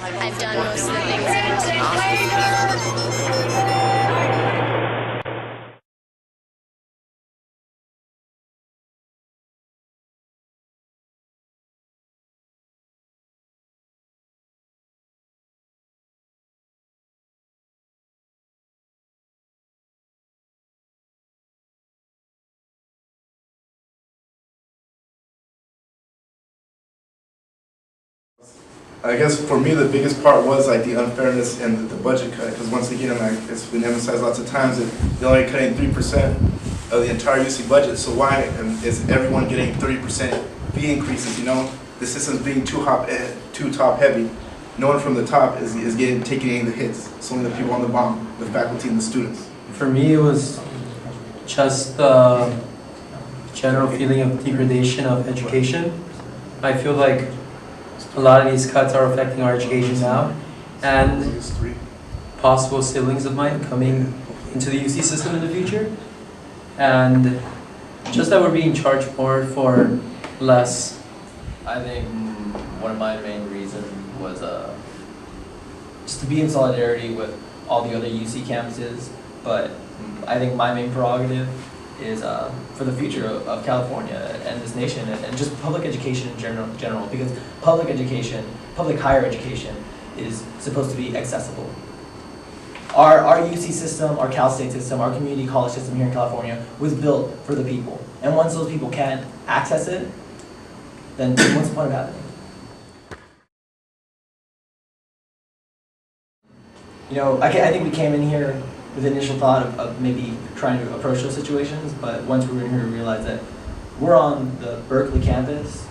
I've done most of the things that are possible. I guess for me the biggest part was like the unfairness and the budget cut, because once again, like it's been emphasized lots of times that they're only cutting 3% of the entire UC budget. So why is everyone getting 30% fee increases? You know, the system's being too top heavy. No one from the top is taking any of the hits. It's only the people on the bottom, the faculty and the students. For me, it was just the general feeling of degradation of education. I feel like a lot of these cuts are affecting our education now, and possible siblings of mine coming into the UC system in the future, and just that we're being charged more for less. I think one of my main reasons was just to be in solidarity with all the other UC campuses, but I think my main prerogative is for the future of California and this nation, and just public education in general, because public education, public higher education, is supposed to be accessible. Our UC system, our Cal State system, our community college system here in California was built for the people, and once those people can't access it, then what's the point of having it? You know, I think we came in here with the initial thought of maybe trying to approach those situations, but once we were in here, we realized that we're on the Berkeley campus,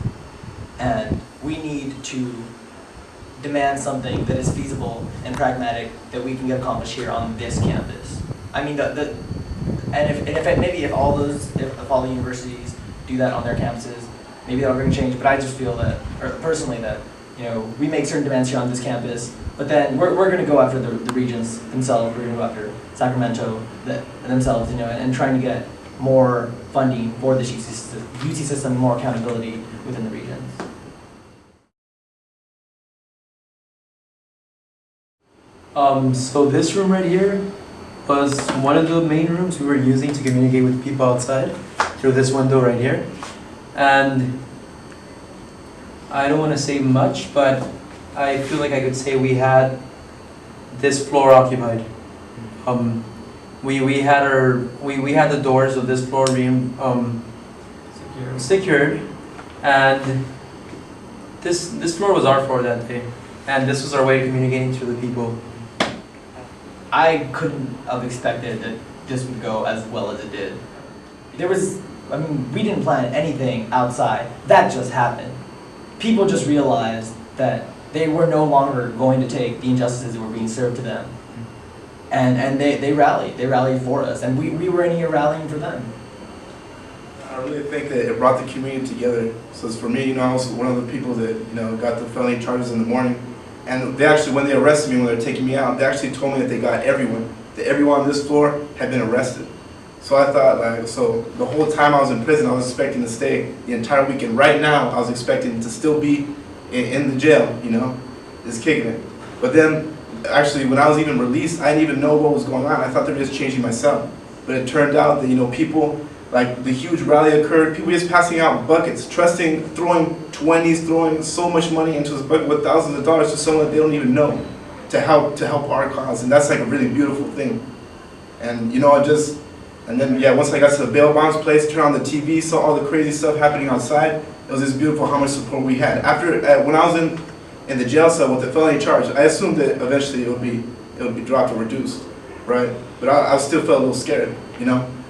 and we need to demand something that is feasible and pragmatic that we can get accomplished here on this campus. I mean, if all the universities do that on their campuses, maybe that'll bring change. But I just feel that, or personally, that we make certain demands here on this campus, but then we're going to go after the regions themselves. We're going to go after Sacramento themselves, and trying to get more funding for this UC system, more accountability within the regions. So this room right here was one of the main rooms we were using to communicate with people outside through this window right here. And I don't want to say much, but I feel like I could say we had this floor occupied. We had the doors of this floor being secured, and this floor was our floor that day, and this was our way of communicating to the people. I couldn't have expected that this would go as well as it did. We didn't plan anything outside. That just happened. People just realized that they were no longer going to take the injustices that were being served to them. And they rallied for us, and we were in here rallying for them. I really think that it brought the community together. So for me, I was one of the people that got the felony charges in the morning, and they actually, when they arrested me, when they were taking me out, they actually told me that they got that everyone on this floor had been arrested. So I thought, so the whole time I was in prison, I was expecting to stay the entire weekend. Right now, I was expecting to still be in the jail, just kicking it. But then, actually, when I was even released, I didn't even know what was going on. I thought they were just changing my cell. But it turned out that, people, like the huge rally occurred, people just passing out buckets, throwing 20s, throwing so much money into this bucket with thousands of dollars to someone that they don't even know to help our cause. And that's like a really beautiful thing. And, and then, once I got to the bail bonds place, turned on the TV, saw all the crazy stuff happening outside, it was just beautiful how much support we had. When I was in the jail cell with the felony charge, I assumed that eventually it would be dropped or reduced, right? But I still felt a little scared,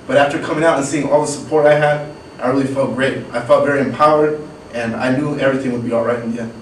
But after coming out and seeing all the support I had, I really felt great. I felt very empowered, and I knew everything would be all right in the end.